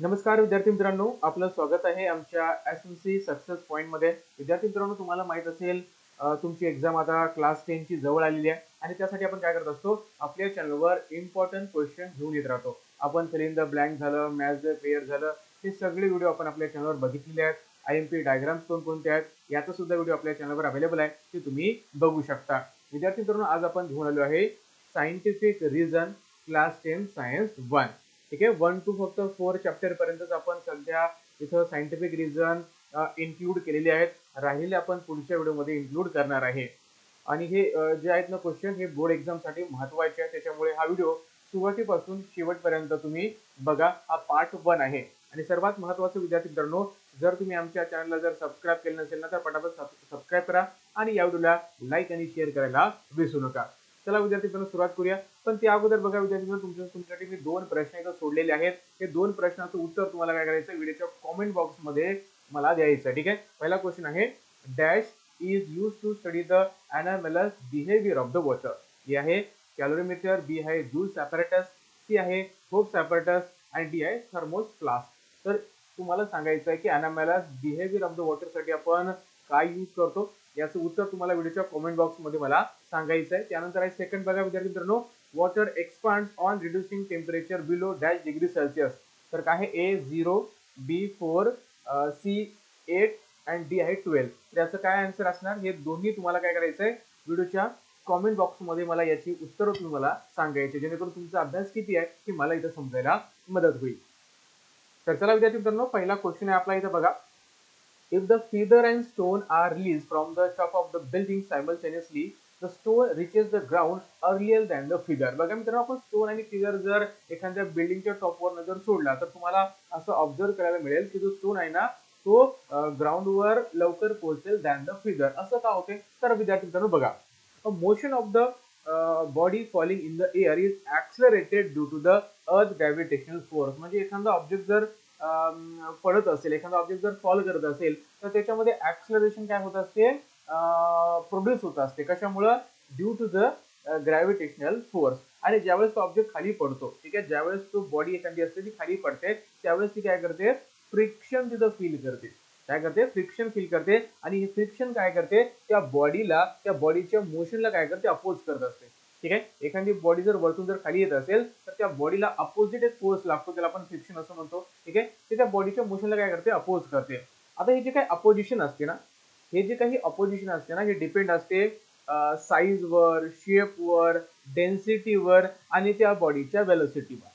नमस्कार विद्यार्थी मित्रांनो, आपलं स्वागत आहे आमच्या एस-एम-सी सक्सेस पॉईंटमध्ये. विद्यार्थी मित्रांनो, तुम्हाला माहित असेल तुमची एक्झाम आता क्लास 10 ची जवळ आलेली आहे आणि त्यासाठी आपण काय करत असतो, आपल्या चॅनलवर इम्पॉर्टंट क्वेश्चन घेऊन येत राहतो. आपण फिल इन द ब्लँक झालं, मॅच द पेअर झालं, हे सगळे व्हिडिओ आपण आपल्या चॅनलवर बघितलेले आहेत. आय-एम-पी डायग्राम्स कोणकोणते आहेत याचा सुद्धा व्हिडिओ आपल्या चॅनलवर अवेलेबल आहे, ते तुम्ही बघू शकता. विद्यार्थी मित्रांनो, आज आपण घेऊन आलो आहे सायंटिफिक रिझन क्लास 10 सायन्स 1. ठीक आहे, 1 to फक्त 4 चॅप्टर पर्यंतच आपण सध्या इथं सायंटिफिक रिझन इन्क्लूड केलेले आहेत. राहिले आपण पुढच्या व्हिडिओमध्ये इन्क्लूड करणार आहे. आणि हे जे आहेत ना क्वेश्चन, हे बोर्ड एक्झामसाठी महत्त्वाचे आहे. त्याच्यामुळे हा व्हिडिओ सुरुवातीपासून शेवटपर्यंत तुम्ही बघा. हा पार्ट 1 आहे. आणि सर्वात महत्त्वाचं विद्यार्थी मित्रांनो, जर तुम्ही आमच्या चॅनलला जर सबस्क्राईब केलं नसेल ना, तर पटापट सबस्क्राईब करा आणि या व्हिडिओला लाईक आणि शेअर करायला विसरू नका. चला विद्यार्थी मित्रांनो, सुरुवात करूया. पण त्या अगोदर बघा विद्यार्थी मित्रांनो, तुमच्यासाठी मी 2 प्रश्न इथं सोडलेले आहेत. हे 2 प्रश्नाचं उत्तर तुम्हाला काय करायचं, व्हिडिओच्या कमेंट बॉक्समध्ये मला द्यायचं. ठीक आहे, पहिला क्वेश्चन आहे, dash is use to study the anomalous behaviour of the water. A आहे कॅलोरीमीटर, बी आहे जूल्स ॲपॅरेटस, सी आहे होप्स ॲपॅरेटस आणि डी आहे थर्मोस फ्लास्क. तर तुम्हाला सांगायचं आहे की एनामलस बिहेवियर ऑफ द वॉटरसाठी आपण काय यूज करतो, याचं उत्तर तुम्हाला व्हिडिओच्या कमेंट बॉक्समध्ये मला सांगायचं आहे. त्यानंतर आहे सेकंड बघा विद्यार्थी मित्रांनो, water expands on reducing temperature below dash degree Celsius. तर काय आहे, ए 0, बी 4, सी 8 आणि डी आहे 12. तर याचं काय आन्सर असणार, हे दोन्ही तुम्हाला काय करायचं आहे, व्हिडिओच्या कमेंट बॉक्समध्ये मला याची उत्तरं तुम्ही मला सांगायचे, जेणेकरून तुमचा अभ्यास किती आहे हे मला इथं समजायला मदत होईल. तर चला विद्यार्थी मित्रांनो, पहिला क्वेश्चन आहे आपला इथं बघा. If the feather and stone are released from the top of the building simultaneously, the stone reaches the ground earlier than the feather. बघा मित्रांनो, आपण स्टोन आणि फिगर जर एखाद्या बिल्डिंगच्या टॉपवर जर सोडला, तर तुम्हाला असं ऑब्झर्व करायला मिळेल की जो स्टोन आहे ना, तो ग्राउंडवर लवकर पोहोचेल दॅन द फिगर. असं का होते, तर विद्यार्थी मित्रांनो बघा, motion of the body falling in the air is accelerated due to the earth gravitational force. म्हणजे एखादा ऑब्जेक्ट जर पडत असेल, एखादा ऑब्जेक्ट जर फॉल करत असेल, तर त्याच्यामध्ये ऍक्सलरेशन काय होत असते, प्रोड्यूस होत असते. कशामुळं, due to the gravitational force. आणि ज्यावेळेस तो ऑब्जेक्ट खाली पडतो, ठीक आहे, ज्यावेळेस तो बॉडी एखादी असते ती खाली पडते, त्यावेळेस ती काय करते, फ्रिक्शन तिथं फील करते. काय करते, फ्रिक्शन फील करते. आणि हे फ्रिक्शन काय करते, त्या बॉडीला, त्या बॉडीच्या मोशनला काय करते, अपोज करत असते. ठीक आहे, एखादी बॉडी जर वरतून जर खाली येत असेल, तर त्या बॉडीला अपोजिट एक फोर्स लागतो, त्याला आपण फ्रिक्शन असं म्हणतो. ठीक आहे, ते त्या बॉडीच्या मोशनला काय करते, अपोज करते. आता हे जे काही अपोजिशन असते ना, हे जे काही अपोजिशन असते ना, हे डिपेंड असते साईजवर, शेपवर, डेन्सिटीवर आणि त्या बॉडीच्या वेलोसिटीवर.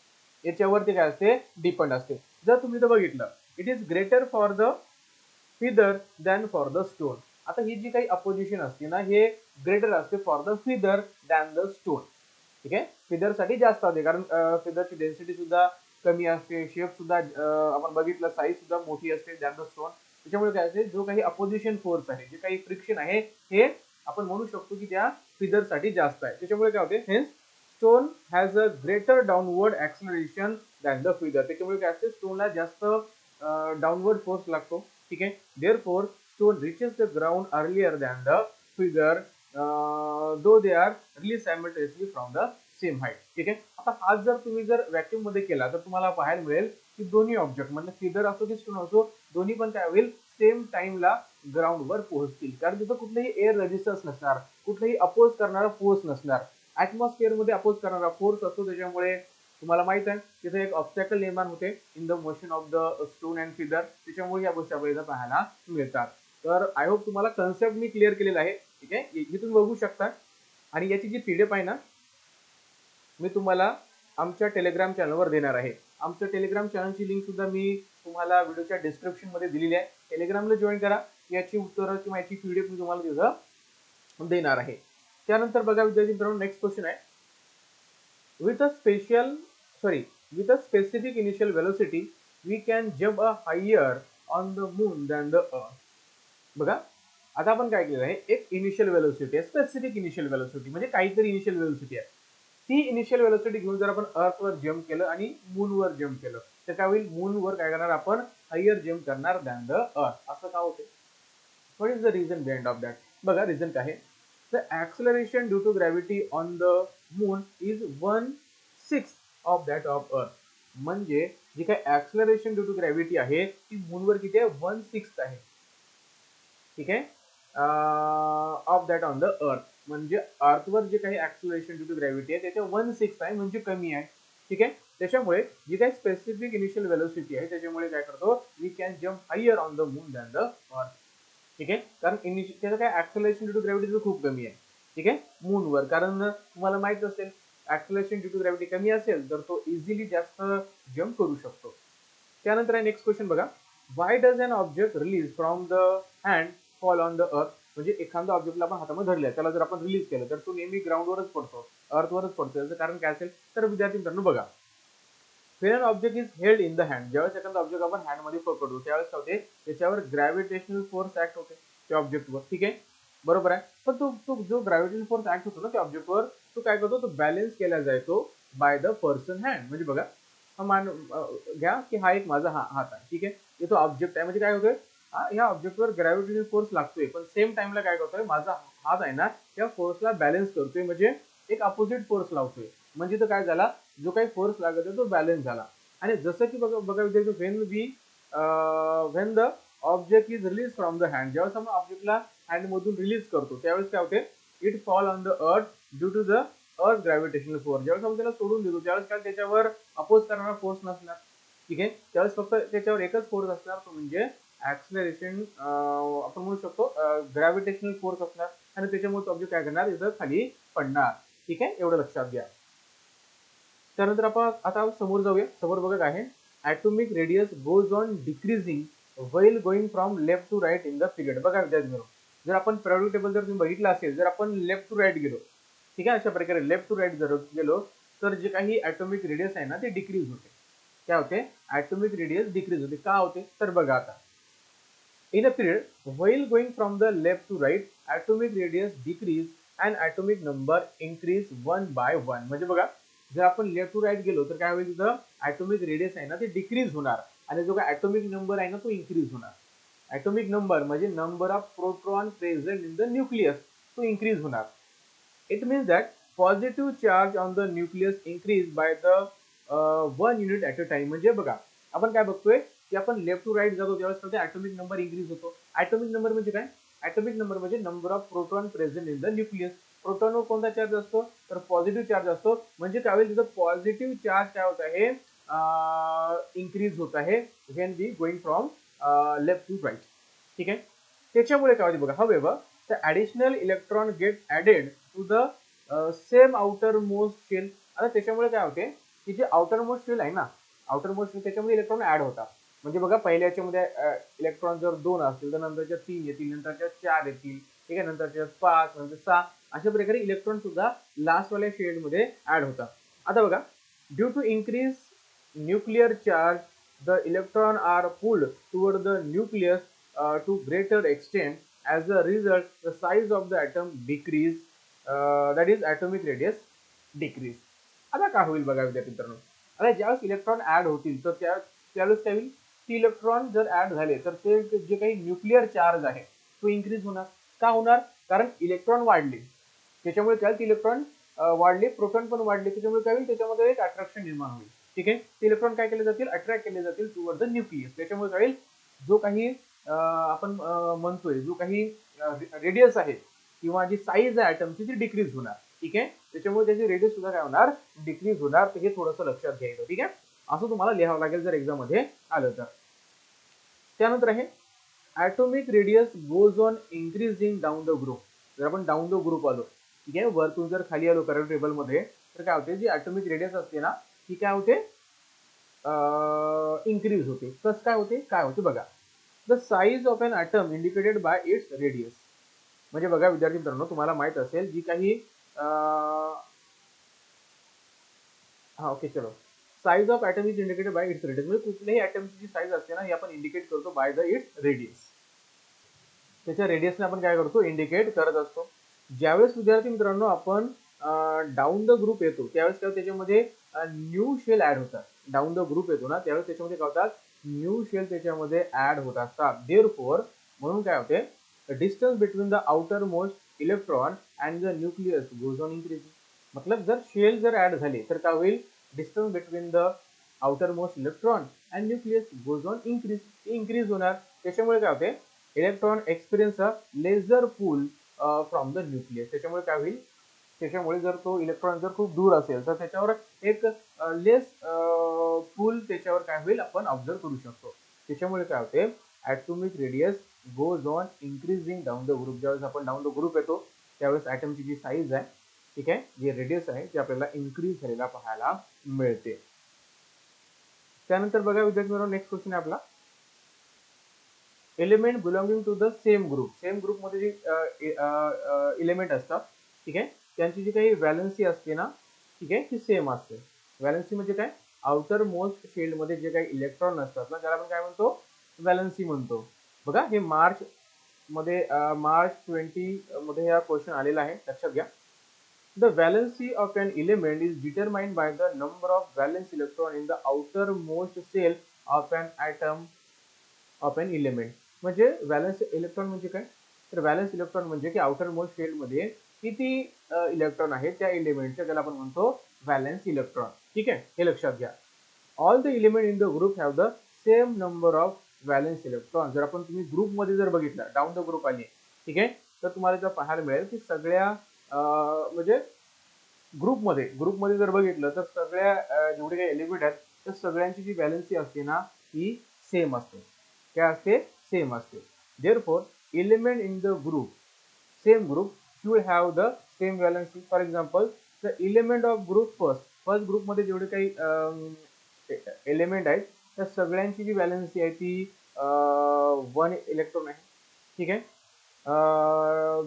याच्यावरती काय असते, डिपेंड असते. जर तुम्ही इथं बघितलं, it is greater for the feather than for the stone. आता ही जी काही अपोजिशन असते ना, हे ग्रेटर असते for the feather than the stone. ठीक आहे, फिदर साठी जास्त असते, कारण फिदरची डेन्सिटी सुद्धा कमी असते, शेप सुद्धा आपण बघितलं, साईज सुद्धा मोठी असते दॅन द स्टोन. त्याच्यामुळे काय असते, जो काही अपोजिशन फोर्स आहे, जे काही फ्रिक्शन आहे, हे आपण म्हणू शकतो की त्या फिदर साठी जास्त आहे. त्याच्यामुळे काय होते, hence stone has a greater downward acceleration than the feather. त्याच्यामुळे काय असते, स्टोनला जास्त डाऊनवर्ड फोर्स लागतो. ठीक आहे, therefore stone reaches the ground earlier than the figure, though they are released simultaneously from the same height. ठीक आहे, आता हा जर तुम्ही जर व्हॅक्यूम मध्ये केला, तर तुम्हाला पाहायला मिळेल की दोन्ही ऑब्जेक्ट म्हणजे फिगर असो की स्टोन असो, दोन्ही पण काय होईल, सेम टाइमला ग्राउंडवर पोहोचतील. कारण तिथं कुठलेही एअर रेजिस्टन्स नसणार, कुठलेही अपोज करणारा फोर्स नसणार. ऍटमॉस्फिअर मध्ये अपोज करणारा फोर्स असतो, त्याच्यामुळे तुम्हाला माहित आहे तिथे एक ऑब्स्टॅकल निर्माण होते in the motion of the stone and feather. त्याच्यामुळे या गोष्टी आपल्याला पाहायला मिळतात. तर आय होप तुम्हाला कन्सेप्ट मी क्लिअर केलेला आहे. ठीक आहे, हे तुम्ही बघू शकता. आणि याची जी पीडीएफ आहे ना, मी तुम्हाला आमच्या टेलिग्राम चॅनलवर देणार आहे. आमच्या टेलिग्राम चॅनलची लिंक सुद्धा मी तुम्हाला व्हिडिओच्या डिस्क्रिप्शन मध्ये दिलेली आहे. टेलिग्रामला जॉईन करा, याची उत्तरं किंवा याची पीडीएफ मी तुम्हाला तिथं देणार आहे. त्यानंतर बघा विद्यार्थी मित्रांनो, नेक्स्ट क्वेश्चन आहे, with a special sorry with a specific initial velocity we can jump a higher on the moon than the earth. बघा, आता आपण काय केलं आहे, एक इनिशियल वेलोसिटी आहे, स्पेसिफिक इनिशियल वेलोसिटी म्हणजे काहीतरी इनिशियल वेलोसिटी आहे. ती इनिशियल वेलोसिटी घेऊन जर आपण अर्थ वर जम्प केलं आणि मून वर जम्प केलं, तर काय होईल, मून वर काय करणार आपण, हायर जम्प करणार दॅन द अर्थ. असं का होते, what is the reason behind of that. बघा रिझन काय आहे, the acceleration due to gravity on the moon is 1/6 of that of earth. म्हणजे जी काही ऍक्सलरेशन ड्यू टू ग्रॅव्हिटी आहे ती मूनवर किती आहे 1/6 आहे. ठीक आहे of that on the earth, म्हणजे अर्थवर जे काही ऍक्सलरेशन ड्यू टू ग्रॅव्हिटी आहे त्याच्या 1/6 आहे, म्हणजे कमी आहे. ठीक आहे त्याच्यामुळे जी काही स्पेसिफिक इनिशियल वेलोसिटी आहे त्याच्यामुळे काय करतो we can jump higher on the moon than the earth. ठीक आहे कारण त्याचं काय ऍक्सलरेशन ड्यू टू ग्रॅव्हिटी खूप कमी आहे. ठीक आहे मूनवर, कारण तुम्हाला माहित असेल ऍक्सलरेशन ड्यू टू ग्रॅव्हिटी कमी असेल तर तो इझिली जास्त जम्प करू शकतो. त्यानंतर आहे नेक्स्ट क्वेश्चन बघा, why does an object release from the hand fall on the earth. म्हणजे एखादा ऑब्जेक्टला आपण हातामध्ये धरले त्याला जर आपण रिलीज केलं तर तो नेहमी ग्राउंडवरच पडतो, अर्थवरच पडतो. याचं कारण काय असेल तर विद्यार्थी मित्रांनो बघा, when an object is held in the hand, ज्यावेळेस एखादा ऑब्जेक्ट आपण हँड मध्ये पकडतो त्यावेळेस काय होते त्याच्यावर ग्रॅव्हिटेशनल फोर्स ऍक्ट होते त्या ऑब्जेक्टवर. ठीक आहे बरोबर आहे, पण तो तो जो ग्रॅव्हिटेशनल फोर्स ऍक्ट होतो ना त्या ऑब्जेक्टवर तो काय करतो तो बॅलन्स केला जातो बाय द पर्सन हँड. म्हणजे बघा हा मान घ्या की हा एक माझा हात आहे. ठीक आहे तो ऑब्जेक्ट आहे, म्हणजे काय होतोय ह्या ऑब्जेक्टवर ग्रॅव्हिटेशनल फोर्स लागतोय पण सेम टाइमला काय करतोय माझा हात आहे ना त्या फोर्सला बॅलन्स करतोय, म्हणजे एक अपोजिट फोर्स लावतोय. म्हणजे तो काय झाला जो काही फोर्स लागत आहे तो बॅलन्स झाला. आणि जसं की बघा बघा विद्यार्थी when the object is release from the hand, ज्यावेळेस आपण ऑब्जेक्टला हँड मधून रिलीज करतो त्यावेळेस काय होते it fall on the earth due to the earth gravitational force. ज्यावेळेस आपण त्याला सोडून देतो त्यावेळेस काय त्याच्यावर अपोज करणारा फोर्स नसणार. ठीक आहे त्यावेळेस फक्त त्याच्यावर एकच फोर्स असणार तो म्हणजे ऍक्सलरेशन आपण म्हणू शकतो ग्रॅव्हिटेशनल फोर्स असणार आणि त्याच्यामुळे ऑब्जेक्ट काय करणार इथं खाली पडणार. ठीक आहे एवढं लक्षात घ्या. त्यानंतर आपण आता समोर जाऊया. समोर बघा काय आहे, atomic radius goes on decreasing while going from left to right in the period. बघा विद्यार्थी जर आपण पिरियडिक टेबल जर तुम्ही बघितलं असेल, जर आपण लेफ्ट टू राईट गेलो, ठीक आहे अशा प्रकारे लेफ्ट टू राईट जर गेलो तर जे काही ॲटॉमिक रेडियस आहे ना ते डिक्रीज होते. काय होते ॲटॉमिक रेडियस डिक्रीज होते. का होते तर बघा आता in a period while going from the left to right atomic radius decrease and atomic number increase one by one. म्हणजे बघा जर आपण लेफ्ट टू राईट गेलो तर काय होईल तिथं ॲटॉमिक रेडियस आहे ना ते डिक्रीज होणार आणि जो काय ॲटॉमिक नंबर आहे ना तो इन्क्रीज होणार. ॲटॉमिक नंबर म्हणजे number of proton present in the nucleus तो इन्क्रीज होणार. It means that positive charge on the nucleus increase by the 1 unit at a time. म्हणजे बघा आपण काय बघतोय की आपण लेफ्ट टू राईट जातो त्यावेळेस ॲटॉमिक नंबर इन्क्रीज होतो. ॲटॉमिक नंबर म्हणजे काय, ॲटॉमिक नंबर म्हणजे number of proton present in the nucleus. प्रोटॉनवर कोणता चार्ज असतो तर पॉझिटिव्ह चार्ज असतो. म्हणजे काय होईल तिथं पॉझिटिव्ह चार्ज काय होत आहे इन्क्रीज होत आहे when we going from left to right. ठीक आहे त्याच्यामुळे काय होते बघा हवेवर the additional electron get added to the same outermost shell. आता त्याच्यामुळे काय होते की जे आउटर मोस्ट शेल आहे ना आउटर मोस्ट शेल त्याच्यामध्ये इलेक्ट्रॉन ऍड होतात. म्हणजे बघा पहिल्या याच्यामध्ये इलेक्ट्रॉन जर 2 असतील तर नंतरच्या 3 येतील, नंतरच्या 4 येतील. ठीक आहे नंतरच्या 5 नंतर 6 अशा प्रकारे इलेक्ट्रॉन सुद्धा लास्ट वाल्या शेल मध्ये ऍड होतात. आता बघा due to increase nuclear charge the electron are pulled toward the nucleus to greater extent. As a result, the size of the atom decrease, that is atomic radius decrease. आता काय होईल बघा विद्यार्थी मित्रांनो, आता ज्यावेळेस इलेक्ट्रॉन ऍड होतील तर त्यावेळेस काय होईल ती इलेक्ट्रॉन जर ऍड झाले तर ते जे काही न्यूक्लिअर चार्ज आहे तो इन्क्रीज होणार. का होणार कारण इलेक्ट्रॉन वाढले त्याच्यामुळे काय इलेक्ट्रॉन वाढले प्रोटॉन पण वाढले त्याच्यामुळे काय होईल त्याच्यामध्ये एक अट्रॅक्शन निर्माण होईल. ठीक आहे ते इलेक्ट्रॉन काय केले जातील अट्रॅक्ट केले जातील टुवर्ड द न्यूक्लियस. त्याच्यामुळे काय होईल जो काही आपण म्हणतोय जो काही रेडियस आहे किंवा जी साईज आहे ॲटमची ती डिक्रीज होणार. ठीक आहे त्याच्यामुळे त्याची रेडियस सुद्धा काय होणार डिक्रीज होणार. तर हे थोडंसं लक्षात घ्यायचं. ठीक आहे असं तुम्हाला लिहावं लागेल जर एक्झाम मध्ये आलं तर. त्यानंतर आहे atomic radius goes on increasing down the group. जर आपण डाऊन द ग्रुप आलो ठीक आहे वरतून जर खाली आलो करंट टेबल मध्ये तर काय होते जी ॲटॉमिक रेडियस असते ना ती काय होते इन्क्रीज होते. कसं काय होते बघा the size of an atom indicated by its radius. म्हणजे बघा विद्यार्थी मित्रांनो तुम्हाला माहित असेल जी काही हा ओके चलो size of atom is indicated by its radius. म्हणजे कुठल्याही ॲटमची जी साईज असते ना ही आपण इंडिकेट करतो बाय द इट्स रेडियस. त्याच्या रेडियसने आपण काय करतो इंडिकेट करत असतो. ज्यावेळेस विद्यार्थी मित्रांनो आपण डाऊन द ग्रुप येतो त्यावेळेस काय त्याच्यामध्ये न्यू शेल ऍड होतात. डाऊन द ग्रुप येतो ना त्यावेळेस त्याच्यामध्ये काय होतात न्यू शेल त्याच्यामध्ये ऍड होत असतात. देअरफॉर म्हणून काय होते distance between the outer most electron and the nucleus goes on increasing. मतलब जर शेल जर ऍड झाले तर काय होईल distance between the outer most electron and nucleus goes on increase होणार. त्याच्यामुळे काय होते, electron experience a laser pool from the nucleus. त्याच्यामुळे काय होईल, त्याच्यामुळे जर तो इलेक्ट्रॉन जर खूप दूर असेल तर त्याच्यावर एक लेस पूल त्याच्यावर काय होईल आपण ऑब्झर्व करू शकतो. त्याच्यामुळे काय होते, atomic radius goes on increasing down the group. ज्यावेळेस आपण डाऊन द ग्रुप येतो त्यावेळेस ॲटमची जी साईज आहे, ठीक आहे, जे रेडियस आहे ते आपल्याला इन्क्रीज झालेला पाहायला मिळते. त्यानंतर बघा विद्यार्थी मित्रांनो, नेक्स्ट क्वेश्चन आहे आपला, element belonging to the same group. Same ग्रुपमध्ये जे एलिमेंट असतात, ठीक आहे, त्यांची जी काही व्हॅलन्सी असते ना, ठीक आहे, ती सेम असते. व्हॅलन्सी म्हणजे काय, आउटर मोस्ट शेल मध्ये जे काही इलेक्ट्रॉन असतात ना त्याला आपण काय म्हणतो, व्हॅलन्सी म्हणतो. बघा हे मार्च 20 मध्ये हा क्वेश्चन आलेला आहे, लक्षात घ्या. The valency of an element is determined by the number of valence electron in the outermost shell of an atom of an element. म्हणजे व्हॅलन्स इलेक्ट्रॉन म्हणजे काय, तर व्हॅलन्स इलेक्ट्रॉन म्हणजे की आउटर मोस्ट शेल मध्ये किती इलेक्ट्रॉन आहेत त्या एलिमेंटचे, त्याला आपण म्हणतो व्हॅलन्स इलेक्ट्रॉन. ठीक आहे, हे लक्षात घ्या. All the element in the group have the same number of valence electron. जर आपण तुम्ही ग्रुप मध्ये जर बघितलं, डाऊन द ग्रुप आली, ठीक आहे, तर तुम्हाला जर पाहायला मिळेल की सगळ्या म्हणजे ग्रुपमध्ये जर बघितलं तर सगळ्या जेवढे काही एलिमेंट आहेत तर सगळ्यांची जी व्हॅलन्सी असते ना ही सेम असते. काय असते, सेम असते. Therefore element in the group, same group should have the same valency. For example the element of group first ग्रुपमध्ये जेवढे काही एलिमेंट आहेत त्या सगळ्यांची जी व्हॅलन्सी आहे ती 1 इलेक्ट्रॉन आहे. ठीक आहे,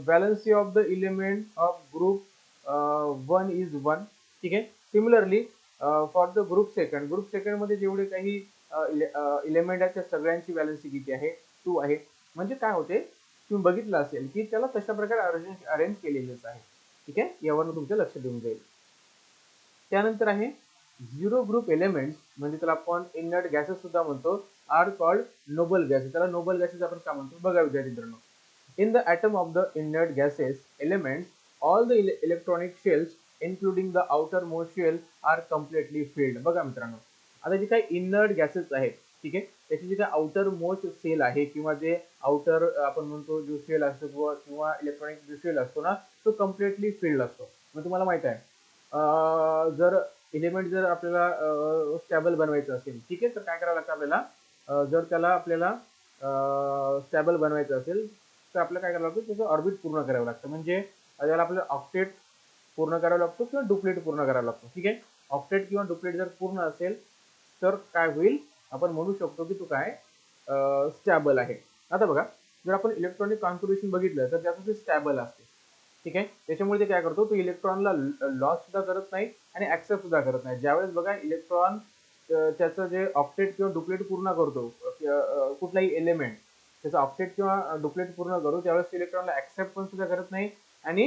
valency of the element of group 1 is 1. ठीक आहे. Similarly for the group second मध्ये जेवढे काही एलिमेंट आहेत त्या सगळ्यांची व्हॅलन्सी किती आहे, 2 आहे. म्हणजे काय होते, तुम्ही बघितलं असेल की त्याला तशा प्रकारे अरेंज केलेलेच आहे. ठीक आहे, यावरून तुमचं लक्ष देऊन जाईल. त्यानंतर आहे झिरो ग्रुप एलिमेंट्स, म्हणजे त्याला आपण इनर्ट गॅसेस सुद्धा म्हणतो, आर कॉल्ड नोबल गॅसेस. त्याला नोबल गॅसेस आपण का म्हणतो बघा विद्यार्थी मित्रांनो. In the atom of the inert gases elements, all the electronic shells including the outermost shell are completely filled. बघा मित्रांनो, आता जे काही इनर्ट गॅसेस आहेत, ठीक आहे, त्याची जे काही आउटर मोस्ट सेल आहे किंवा जे आउटर आपण म्हणतो जो शेल असतो किंवा इलेक्ट्रॉनिक जो शेल असतो ना तो कम्प्लिटली फिल्ड असतो. मग तुम्हाला माहित आहे जर एलिमेंट जर आपल्याला स्टॅबल बनवायचं असेल, ठीक आहे, तर काय करावं लागतं आपल्याला, जर त्याला आपल्याला स्टॅबल बनवायचं असेल तर आपल्याला काय करावं लागतं, त्याचं ऑर्बिट पूर्ण करावं लागतं. म्हणजे त्याला आपल्याला ऑक्टेट पूर्ण करावा लागतो किंवा डुप्लेट पूर्ण करावा लागतो. ठीक आहे, ऑक्टेट किंवा डुप्लेट जर पूर्ण असेल तर काय होईल, आपण म्हणू शकतो की तो काय स्टॅबल आहे. आता बघा, जर आपण इलेक्ट्रॉनिक कॉन्फिगरेशन बघितलं तर त्याचं ते स्टॅबल असते. ठीक आहे, त्याच्यामुळे ते काय करतो, तो इलेक्ट्रॉनला लॉस सुद्धा करत नाही आणि ऍक्सेप्ट सुद्धा करत नाही. ज्यावेळेस बघा इलेक्ट्रॉन त्याचं जे ऑक्टेट किंवा डुप्लेट पूर्ण करतो, कुठलाही एलिमेंट त्याचा ऑक्टेट किंवा डुप्लेट पूर्ण करू त्यावेळेस इलेक्ट्रॉनला ऍक्सेप्ट पण सुद्धा करत नाही आणि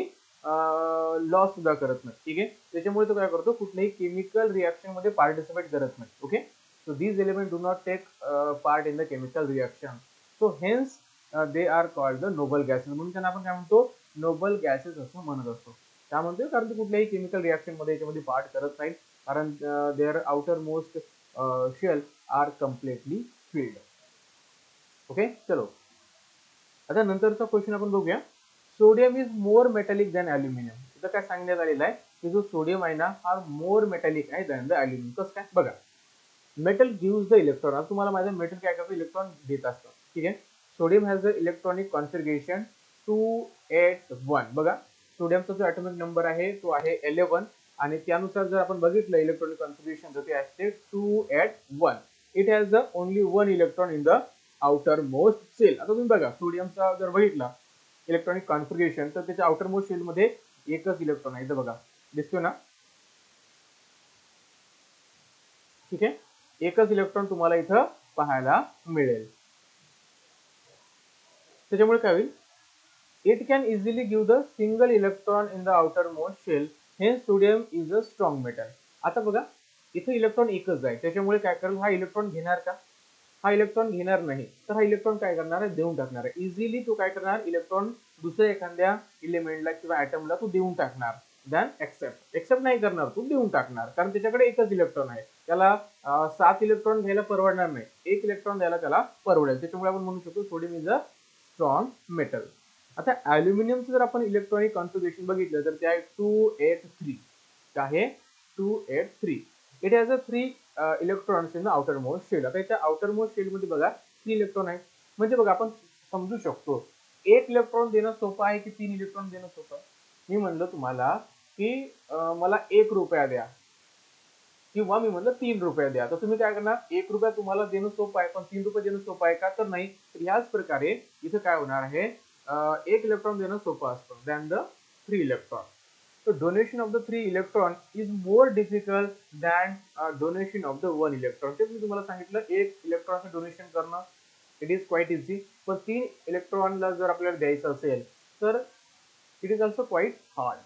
लॉस सुद्धा करत नाही. ठीक आहे, त्याच्यामुळे तो काय करतो, कुठल्याही केमिकल रिएक्शन मध्ये पार्टिसिपेट करत नाही. Okay, so these element do not take part in the chemical reaction, so hence they are called the noble gases. म्हणून त्यांना आपण काय म्हणतो, नोबल गॅसेस असं म्हणत असतो. काय म्हणतो, कारण ते कुठल्याही केमिकल रिएक्शन मध्ये याच्यामध्ये पार्ट करत नाहीत, कारण their outer most shell are completely filled. Okay, चलो आता नंतरचा क्वेश्चन आपण बघूया. Sodium is more metallic than aluminium. इथं काय सांगण्यात आलेलं आहे की जो सोडियम आहे ना हा मोर मेटॅलिक आहे दॅन द अल्युमिनियम. कसं काय बघा, मेटल गिव्स द इलेक्ट्रॉन. आता तुम्हाला माहिती आहे मेटल काय करतं, इलेक्ट्रॉन देत असतं. ठीक आहे, sodium has the electronic configuration 281. बघा सोडियमचा जो ॲटॉमिक नंबर आहे तो आहे 11 आणि त्यानुसार जर आपण बघितलं इलेक्ट्रॉनिक कॉन्फिगरेशन तर ते असते 281. It has the only 1 electron in the outer most shell. आता तुम्ही बघा सोडियमचा जर बघितला इलेक्ट्रॉनिक कॉन्फिगरेशन तर त्याच्या आउटर मोस्ट सेल मध्ये एकच इलेक्ट्रॉन आहे. इथं बघा दिसतो ना, ठीक आहे, एकच इलेक्ट्रॉन तुम्हाला इथं पाहायला मिळेल. त्याच्यामुळे काय होईल, it can easily give the single electron in the outer most shell, hence sodium is a strong metal. आता बघा इथं इलेक्ट्रॉन एकच आहे, त्याच्यामुळे काय करेल, हा इलेक्ट्रॉन घेणार का, हा इलेक्ट्रॉन घेणार नाही. तर हा इलेक्ट्रॉन काय करणार आहे, देऊन टाकणार आहे. इझिली तो काय करणार, इलेक्ट्रॉन दुसऱ्या एखाद्या इलिमेंटला किंवा ॲटमला तो देऊन टाकणार. दॅन एक्सेप्ट नाही करणार, तो देऊन टाकणार, कारण त्याच्याकडे एकच इलेक्ट्रॉन आहे. त्याला 7 इलेक्ट्रॉन घ्यायला परवडणार नाही, 1 इलेक्ट्रॉन द्यायला त्याला परवडेल. त्याच्यामुळे आपण म्हणू शकतो sodium is a strong metal. आता ॲल्युमिनियमचं जर आपण इलेक्ट्रॉनिक कॉन्फिगरेशन बघितलं तर ते आहे 283. काय आहे? 283. It has a 3 electrons in the outer most shell. आता याच्या आउटर मोस्ट शेल मध्ये बघा 3 इलेक्ट्रॉन आहेत. म्हणजे बघा आपण समजू शकतो 1 इलेक्ट्रॉन देणं सोपं आहे की 3 इलेक्ट्रॉन देणं सोपं आहे. मी म्हणलं तुम्हाला की मला 1 रुपया द्या किंवा मी म्हणलं 3 रुपये द्या, तर तुम्ही काय करणार? 1 रुपया तुम्हाला देणं सोपं आहे, पण 3 रुपये देणं सोपं आहे का? तर नाही. तर याच प्रकारे इथं काय होणार आहे? 1 इलेक्ट्रॉन देणं सोपं असतं than the 3 electron. So donation of the 3 electron is more difficult than donation of the 1 electron. तेच मी तुम्हाला सांगितलं 1 इलेक्ट्रॉनचं डोनेशन करणं इट इज क्वाइट इझी, पण 3 इलेक्ट्रॉनला जर आपल्याला द्यायचं असेल तर it is also quite hard.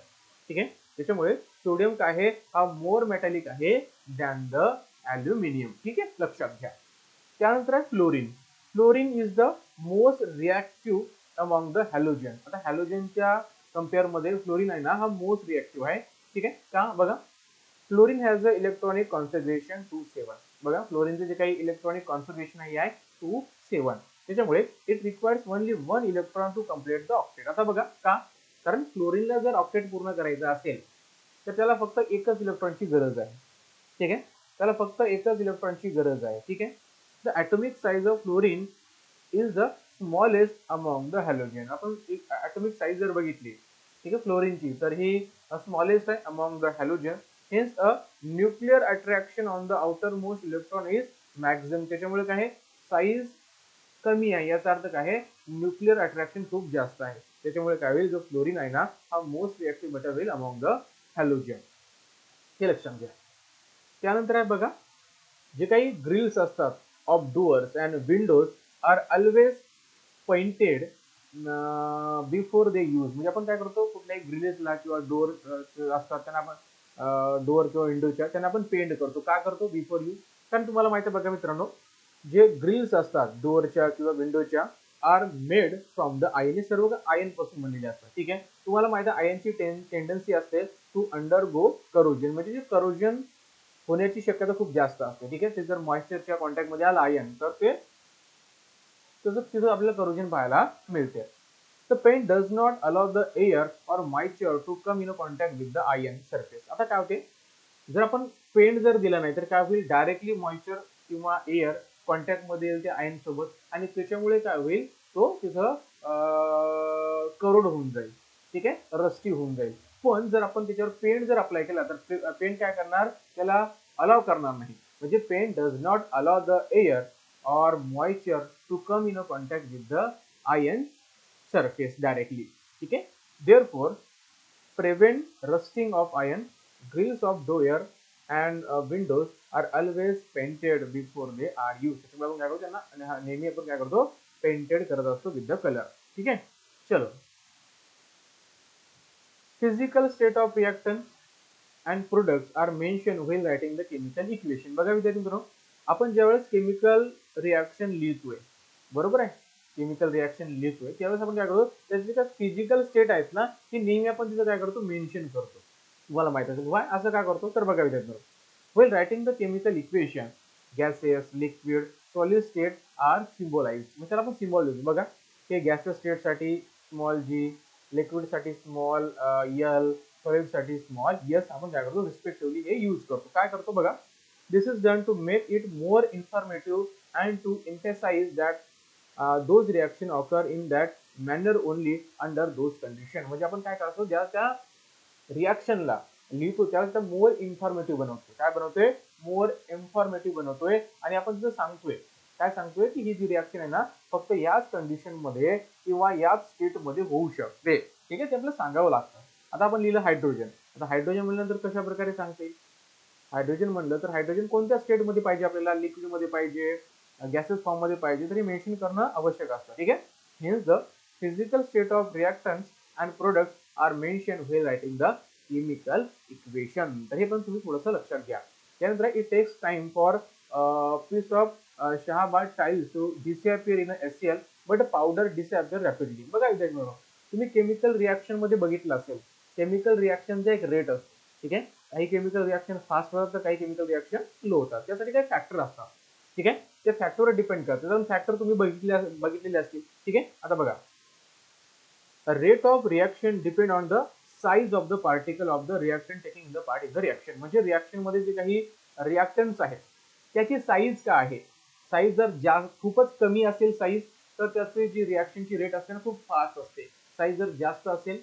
ठीक आहे. त्याच्यामुळे सोडियम काय आहे? हा मोर मेटॅलिक आहे दॅन द ॲल्युमिनियम. ठीक आहे, लक्षात घ्या. त्यानंतर आहे fluorine. Fluorine is the most reactive among the halogen. आता हॅलोजनच्या कंपेअर मध्ये फ्लोरीन आहे ना हा मोस्ट रिॲक्टिव्ह आहे. ठीक आहे का? बघा fluorine has a electronic configuration 2,7. बघा फ्लोरीनचे जे काही इलेक्ट्रॉनिक कॉन्फिगरेशन आहे 2,7. त्याच्यामुळे it requires only 1 electron to complete the octet. आता बघा का? कारण फ्लोरीनला जर ऑक्टेट पूर्ण करायचं असेल तर त्याला फक्त एकच इलेक्ट्रॉनची गरज आहे. ठीक आहे, त्याला फक्त एकच इलेक्ट्रॉनची गरज आहे. ठीक आहे. The atomic size of fluorine is the smallest among the halogen. आपण ॲटॉमिक साइज जर बघितली ठीक आहे फ्लोरीनची तर ही स्मॉलेस्ट आहे among the halogen. Hence a nuclear attraction on the outer most electron is maximum. त्याच्यामुळे काय आहे? साईज कमी आहे, याचा अर्थ काय आहे? न्यूक्लिअर अट्रॅक्शन खूप जास्त आहे. त्याच्यामुळे काय होईल? जो फ्लोरीन आहे ना हा मोस्ट रिॲक्टिव्ह मेटल होईल अमॉंग द हॅलोजन. हे लक्षात घ्या. त्यानंतर आहे बघा जे काही ग्रिल्स असतात of doors and windows are always painted before they use. म्हणजे आपण काय करतो कुठल्याही ग्रिल्सला किंवा डोअर असतात त्यांना आपण डोअर किंवा विंडोच्या त्यांना आपण पेंट करतो. का करतो? Before use. कारण तुम्हाला माहिती आहे बघा मित्रांनो जे ग्रिल्स असतात डोअरच्या किंवा विंडोच्या are made from the iron. हे सर्व आयन पासून बनलेले असतात. ठीक आहे. तुम्हाला माहिती आहे आयनची टेंडन्सी असते टू अंडरगो करोजन. म्हणजे जे करोजन होण्याची शक्यता खूप जास्त असते. ठीक आहे. ते जर मॉइश्चरच्या कॉन्टॅक्ट मध्ये आलं आयन तर ते तिथं आपल्याला करोजन पाहायला मिळते. The paint does not allow the air or moisture to come in contact with the iron surface. आता काय होते? जर आपण पेंट जर दिला नाही तर काय होईल? डायरेक्टली मॉइश्चर किंवा एअर कॉन्टॅक्ट मध्ये येईल त्या आयन सोबत आणि त्याच्यामुळे काय होईल? तो तिथं करोड होऊन जाईल. ठीक आहे, रस्टी होऊन जाईल. पण जर आपण त्याच्यावर पेंट जर अप्लाय केला तर पेंट काय करणार? त्याला अलाव करणार नाही. म्हणजे paint does not allow the air or moisture to come in a contact with the iron surface directly. ठीक है. Therefore, prevent rusting of iron. Grills of door and windows are always painted before they are used. त्याच्यामुळे आपण काय करतो त्यांना नेहमी आपण काय करतो? पेंटेड करत असतो विथ द कलर. ठीक आहे. चलो physical state of reactants and products are mention while writing the chemical equation. बघा विद्यार्थी मित्रांनो आपण ज्यावेळेस केमिकल रिॲक्शन लिहितोय बरोबर आहे, केमिकल रिॲक्शन लिहितोय त्यावेळेस आपण काय करतो त्याची काय फिजिकल स्टेट आहेत ना ती नेहमी आपण तिथं काय करतो? मेन्शन करतो. तुम्हाला माहित असेल वाय असं का करतो? तर बघा विद्यार्थी मित्रांनो while writing the chemical equation gases liquid solid state are symbolized. मग त्याला आपण सिम्बॉल देतो. बघा हे गॅसेस स्टेट साठी स्मॉल जी, लिक्विड साठी स्मॉल एल, सॉलिड साठी स्मॉल एस आपण काय करतो? रिस्पेक्टिव्हली हे यूज करतो. काय करतो बघा? This is done to make it more informative and to emphasize that those reaction occur in that manner only under those condition. म्हणजे आपण काय करतो ज्या त्या रिॲक्शनला लिहितो त्यावेळेस त्या मोर इन्फॉर्मेटिव्ह बनवतो. काय बनवतोय? मोर इन्फॉर्मेटिव्ह बनवतोय आणि आपण तिथं सांगतोय काय सांगतोय की ही जी रिॲक्शन आहे ना फक्त याच कंडिशन मध्ये किंवा याच स्टेट मध्ये होऊ शकते. ठीक आहे, ते आपल्याला सांगावं लागतं. आता आपण लिहिलं हायड्रोजन. आता हायड्रोजन म्हणल्यानंतर कशा प्रकारे सांगता येईल? हायड्रोजन म्हणलं तर हायड्रोजन कोणत्या स्टेट मध्ये पाहिजे आपल्याला? लिक्विड मध्ये पाहिजे, गॅसेस फॉर्म मध्ये पाहिजे, तरी मेन्शन करणं आवश्यक असतं. ठीक आहे. Hence the physical state of reactants and products are mention while writing the chemical equation. तर हे पण तुम्ही थोडंसं लक्षात घ्या. त्यानंतर it takes time for piece of Shahabad tiles to disappear in HCl but powder disappear rapidly. बघा विद्यार्थी तुम्ही केमिकल रिॲक्शन मध्ये बघितलं असेल केमिकल रिॲक्शनचा एक रेट असतो. ठीक आहे, काही केमिकल रिॲक्शन फास्ट होतात तर काही केमिकल रिॲक्शन स्लो होतात. त्यासाठी काही फॅक्टर असतात. ठीक आहे, ते फॅक्टरवर डिपेंड करते. तर फॅक्टर तुम्ही बघितलेले असतील. ठीक आहे, आता बघा, rate of reaction depend on the size of the particle of the reaction taking the part in the reaction. म्हणजे रिॲक्शन मध्ये जे काही रिॲक्टन्स आहेत त्याची साईज काय आहे. साईज जर खूपच कमी असेल साईज तर त्याची जी रिॲक्शनची रेट असते ना खूप फास्ट असते. साईज जर जास्त असेल,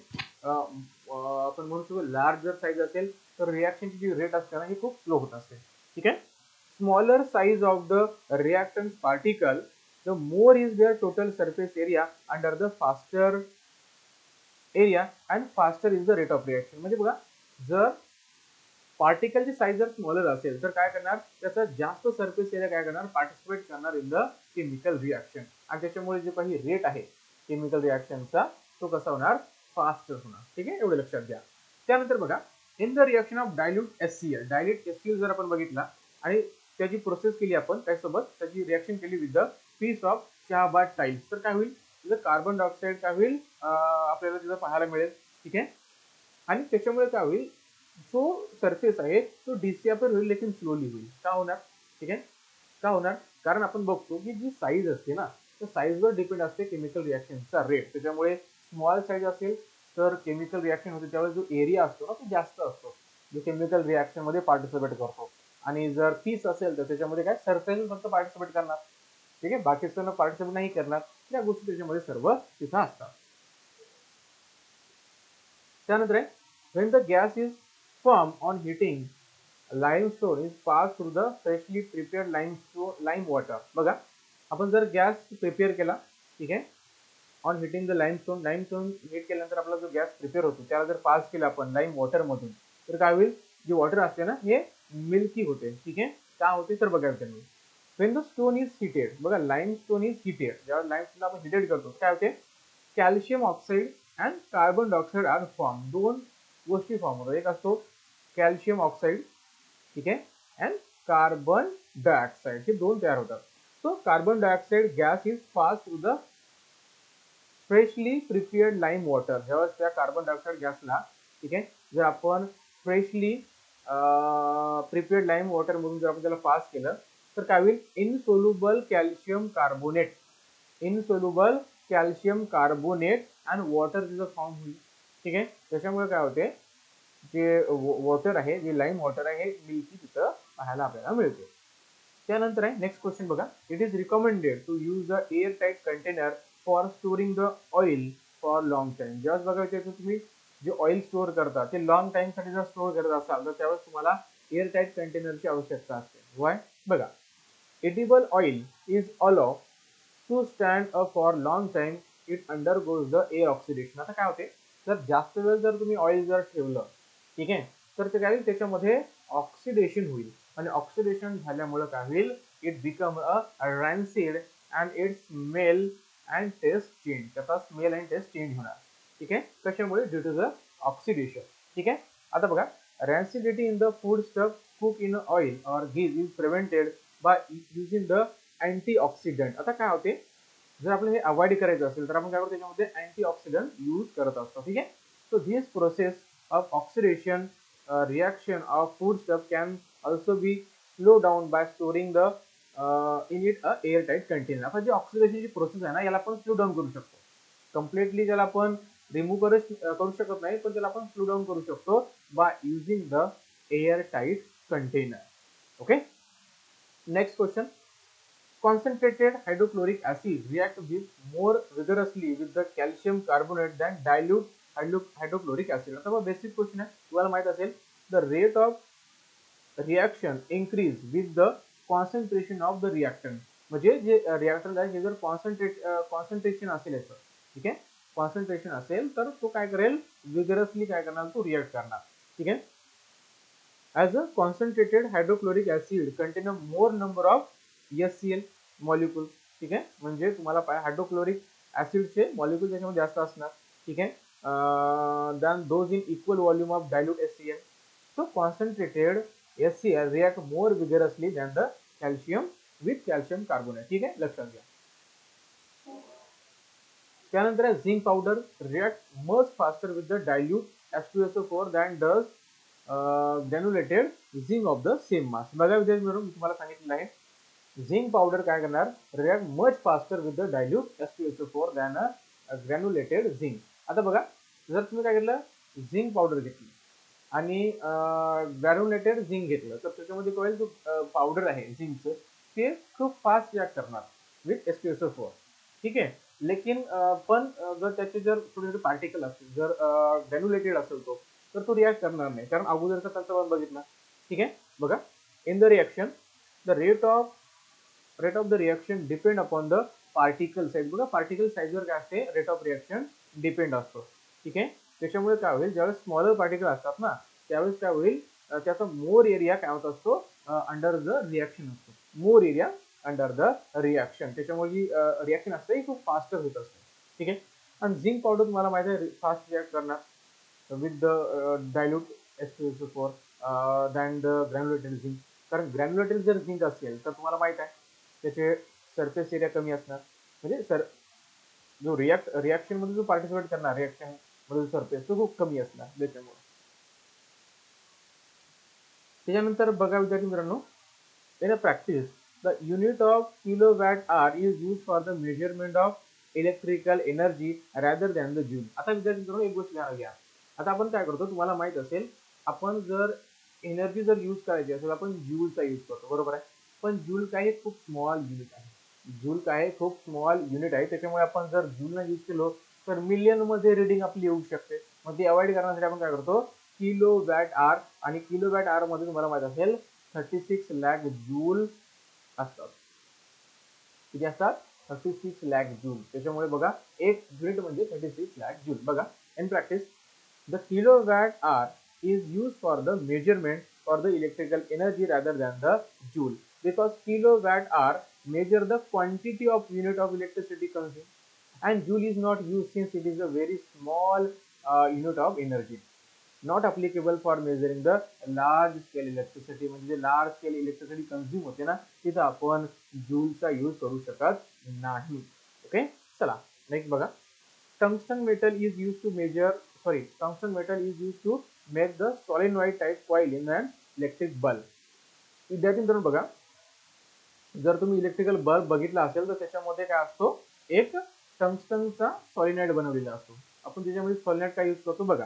आपण म्हणू शकतो लार्ज जर साईज असेल तर रिॲक्शनची जी रेट असते ना ही खूप स्लो होत असते. ठीक आहे, smaller size of the reactance particle the more is their total surface area under the faster area and faster is the rate of reaction. म्हणजे बघा, जर पार्टिकलची साईज जर स्मॉलर असेल तर काय करणार, त्याचा जास्त सरफेस एरिया काय करणार, पार्टिसिपेट करणार इन द केमिकल रिॲक्शन, आणि त्याच्यामुळे जे काही रेट आहे केमिकल रिॲक्शनचा तो कसा होणार, फास्टर होणार. ठीक आहे, एवढे लक्षात घ्या. त्यानंतर बघा, in the reaction of dilute HCl, dilute HCl जर आपण बघितला आणि त्याची प्रोसेस केली आपण त्यासोबत त्याची रिॲक्शन केली with the piece of Shahabad tiles, तर काय होईल, तिथं कार्बन डायऑक्साईड काय होईल, आपल्याला तिथं पाहायला मिळेल. ठीक आहे, आणि त्याच्यामुळे काय होईल, जो सरफेस आहे तो डिसअपियर होईल लेकिन स्लोली होईल. का होणार, ठीक आहे, का होणार, कारण आपण बघतो की जी साईज असते ना त्या साईजवर डिपेंड असते केमिकल रिॲक्शनचा रेट. त्याच्यामुळे स्मॉल साईज असेल तर केमिकल रिॲक्शन होते त्यावेळेस जो एरिया असतो ना तो जास्त असतो जो केमिकल रिॲक्शन मध्ये पार्टिसिपेट करतो, आणि जर पीस असेल तर त्याच्यामध्ये काय सरफेस फक्त पार्टिसिपेट करणार. ठीक आहे, बाकीचं पार्टिसिपेट नाही करणार. या गोष्टी त्याच्यामध्ये सर्व तिथं असतात. त्यानंतर आहे, when the gas is formed on heating, limestone is passed through the freshly prepared lime water. बघा, आपण जर गॅस प्रिपेअर केला, ठीक आहे, on heating the limestone heat केल्यानंतर आपला जो गॅस प्रिपेअर होतो त्याला जर पास केला आपण लाईम वॉटर मधून तर काय होईल, जे वॉटर असते ना हे मिल्की होते. ठीक आहे, का होते तर बघा त्यांनी, when the stone is heated, बघा लाईमस्टोन इज हिटेड, जेव्हा लाईमस्टोन आपण हिटेड करतो काय होते, calcium oxide and carbon dioxide are form. दोन गोष्टी फॉर्म होतात, एक असतो कॅल्शियम ऑक्साईड, ठीक आहे, अँड कार्बन डायऑक्साईड, हे दोन तयार होतात. So carbon dioxide gas is pass through the freshly prepared lime water. जेव्हा त्या कार्बन डायऑक्साईड गॅसला, ठीक आहे, जर आपण फ्रेशली प्रिपेअर्ड लाईम वॉटर मधून जर आपण त्याला पास केलं तर काय होईल, insoluble calcium carbonate, insoluble calcium carbonate and water तिथं फॉर्म होईल. ठीक आहे, त्याच्यामुळे काय होते, जे वॉटर आहे, जे लाईम वॉटर आहे हे मिल्की तिथं पाहायला आपल्याला मिळते. त्यानंतर आहे नेक्स्ट क्वेश्चन बघा, it is recommended to use a air tight container for storing the oil for long time. जेव्हा बघा इथे तुम्ही जे ऑइल स्टोअर करता ते लॉंग टाइम साठी जर स्टोअर करत असाल तर त्यावेळेस तुम्हाला एअर टाईट कंटेनरची आवश्यकता असते. वाय, बघा, edible oil is allowed to stand up for long time, it undergoes the air oxidation. आता काय होते, जर जास्त वेळ जर तुम्ही ऑइल जर ठेवलं, ठीक आहे, तर ते काय होईल, त्याच्यामध्ये ऑक्सिडेशन होईल, आणि ऑक्सिडेशन झाल्यामुळे काय होईल, it become a rancid and it smell and taste change. त्याचा स्मेल अँड टेस्ट चेंज होणार. ठीक आहे, कशामुळे, ड्यू टू द ऑक्सिडेशन. ठीक आहे, आता बघा, rancidity in the food stuff cook in oil और ghee is prevented by using the antioxidant. आता काय होते, जर आपल्याला हे अवॉइड करायचं असेल तर आपण काय करतो, त्याच्यामध्ये अँटीऑक्सिडंट यूज करत असतो. ठीक आहे, so this process of oxidation reaction of food stuff can also be slow down by storing the in it a air tight container. आता जी ऑक्सिडेशनची प्रोसेस आहे ना याला आपण स्लो डाऊन करू शकतो. कम्प्लिटली त्याला आपण रिमूव्ह करू शकत नाही, पण त्याला आपण स्लो डाऊन करू शकतो bye using the air tight container. Okay, next question, concentrated hydrochloric acid react with more vigorously with the calcium carbonate than dilute hydrochloric acid. आता बेसिक क्वेश्चन आहे, तुम्हाला माहित असेल, the rate of reaction increase with the concentration of the reactant. म्हणजे जे reactor आहे जर concentration असेल याचं, ठीक आहे, कॉन्सन्ट्रेशन असेल तर तो काय करेल, विगरसली काय करणार, तो रिएक्ट करणार. ठीक आहे, as a concentrated hydrochloric acid contain a more number of HCl molecules. ठीक आहे, म्हणजे तुम्हाला हायड्रोक्लोरिक ऍसिडचे मॉलिक्यूल त्याच्यामध्ये जास्त असणार. ठीक आहे, than those in equal volume of dilute HCl. So concentrated HCl react more vigorously than the calcium with calcium carbonate. ठीक आहे, लक्षात घ्या. त्यानंतर zinc powder react much faster with the dilute H2SO4 than does granulated zinc of the same mass. बघा विद्यार्थी मित्रांनो, मी तुम्हाला सांगितलेलं आहे झिंक पावडर काय करणार, react much faster with the dilute H2SO4 than a granulated zinc. आता बघा, जर तुम्ही काय केलं, झिंक पावडर घेतली आणि ग्रॅन्युलेटेड झिंक घेतलं, तर त्याच्यामध्ये काय होईल, जो पावडर आहे झिंकचं ते खूप फास्ट रिॲक्ट करणार विथ H2SO4. ठीक आहे. लेकिन पण जर त्याचे जर थोडे थोडे पार्टिकल असतील, जर ग्रॅन्युलेटेड असेल तो, तर तो रिॲक्ट करणार नाही, कारण अगोदरचा त्यांचा आपण बघितला. ठीक आहे. बघा, in the reaction the rate of the reaction depend upon the particle size. बघा, पार्टिकल साईजवर काय असते, रेट ऑफ रिॲक्शन डिपेंड असतो. ठीक आहे. त्याच्यामुळे काय होईल, ज्यावेळेस स्मॉलर पार्टिकल असतात ना, त्यावेळेस काय होईल, त्याचा मोर एरिया काय होत असतो, अंडर द रिॲक्शन असतो. More area under the reaction. त्याच्यामुळे जी रिॲक्शन असते ही खूप फास्टर होत असते. ठीक आहे. आणि झिंक पावडर तुम्हाला माहिती आहे फास्ट रिॲक्ट करणार with the dilute H2SO4 than the granulated zinc. कारण ग्रॅन्युलेटेड जर झिंक असेल तर तुम्हाला माहित आहे त्याचे सरफेस एरिया कमी असणार, म्हणजे जो रिॲक्शन मध्ये जो पार्टिसिपेट करणार, रिॲक्शन मध्ये सरफेस तो खूप कमी असणार त्याच्यामुळे. त्याच्यानंतर बघा विद्यार्थी मित्रांनो, in a practice the unit of kilowatt hour is use for the measurement of electrical energy rather than the joule. आता विद्यार्थी मित्रांनो, एक गोष्ट ध्यानात घ्या. आता आपण काय करतो, तुम्हाला माहित असेल, आपण जर एनर्जी जर यूज करायची असेल, आपण जूलचा यूज करतो, बरोबर आहे. पण जूल काय खूप स्मॉल युनिट आहे. जूल काय खूप स्मॉल युनिट आहे, त्याच्यामुळे आपण जर जूलला यूज केलो तर मिलियन मध्ये रीडिंग आपली येऊ शकते. मग ती अवॉइड करण्यासाठी आपण काय करतो, किलो वॅट आर. आणि किलो वॅट आर मध्ये तुम्हाला माहित असेल 36 लाख जूल असतात. किती असतात, 36 लाख जूल. त्याच्यामुळे बघा, एक युनिट म्हणजे 36 लाख जूल. बघा, in practice the kilowatt hour is used for the measurement for the electrical energy rather than the joule, because kilowatt hour measure the quantity of unit of electricity consumed and joule is not used since it is a very small unit of energy, not applicable for measuring the large scale electricity. म्हणजे large scale electricity consume होते ना, तिथं आपण जूलचा use करू शकत नाही. Okay. चला next बघा, tungsten metal is used to measure tungsten metal is used to make the solenoid type coil in an electric bulb. विद्यार्थी मित्रांनो बघा, जर तुम्ही इलेक्ट्रिकल बल्ब बघितला असेल तर त्याच्यामध्ये काय असतो, एक टंगस्टनचा सॉलिनॉइड बनवलेला असतो. आपण त्याच्यामध्ये सॉलिनॉइड काय यूज करतो बघा,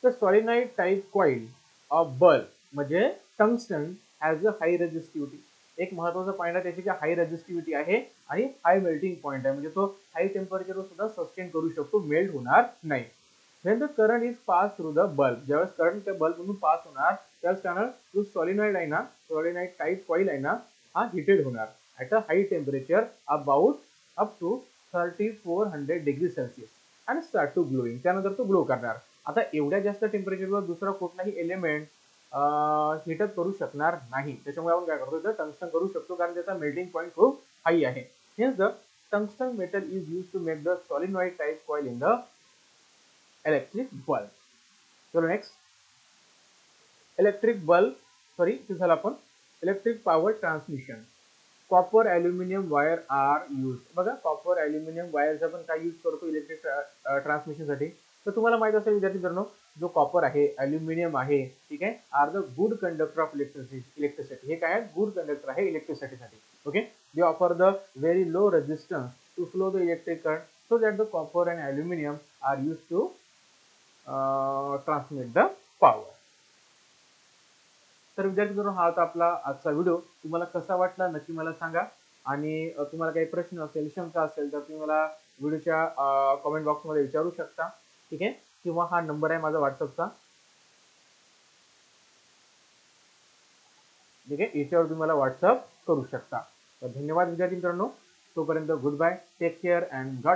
तर solenoid type coil of bulb म्हणजे tungsten has a high resistivity. एक महत्वाचा पॉइंट आहे त्याची की हाय रेजिस्टिव्हिटी आहे आणि हाय मेल्टिंग पॉइंट आहे, म्हणजे तो हाय टेम्परेचरवर सुद्धा सस्टेन करू शकतो, मेल्ट होणार नाही. When the current is passed through the bulb, ज्यावेळेस करंट त्या बल्ब मधून पास होणार त्यावेळेस काय होणार, जो सॉलिनॉइड आहे ना, सॉलिनॉइड टाइप कॉइल आहे ना, हा हिटेड होणार at a high temperature about up to 3400 degree celsius आणि स्टार्ट टू ग्लोईंग. त्यानंतर तो ग्लो करणार. आता एवढ्या जास्त टेम्परेचरवर दुसरा कुठलाही एलिमेंट हीटअप करू शकणार नाही. त्याच्यामुळे आपण काय करतो, टंगस्टन करू शकतो कारण त्याचा मेल्टिंग पॉइंट खूप हाई आहे. Hence the tungsten metal is use to make the solenoid type coil in the electric bulb. चलो नेक्स्ट, इलेक्ट्रिक बल्ब ते झालं आपण. Electric power transmission, copper aluminium wire are use. बघा, कॉपर ॲल्युमिनियम वायरचा आपण काय यूज करतो इलेक्ट्रिक ट्रान्समिशनसाठी. तर तुम्हाला माहित असेल विद्यार्थी मित्रांनो, जो कॉपर आहे, ॲल्युमिनियम आहे, ठीक आहे, are the good conductor of electricity. हे काय आहे, गुड कंडक्टर आहे इलेक्ट्रिसिटीसाठी. Okay. They offer the very low resistance to flow the electric current, so that the copper and aluminium are use to transmit the power. तर विद्यार्थी मित्रांनो, हा होता आपला आजचा व्हिडिओ. तुम्हाला कसा वाटला नक्की मला सांगा. आणि तुम्हाला काही प्रश्न असेल, शंका असेल तर तुम्ही मला व्हिडिओच्या कमेंट बॉक्समध्ये विचारू शकता. ठीक आहे. किंवा हा नंबर आहे माझा व्हॉट्सअपचा. ठीक आहे, याच्यावर तुम्ही मला व्हॉट्सअप करू शकता. तर धन्यवाद विद्यार्थी मित्रांनो. तोपर्यंत good bye, take care and God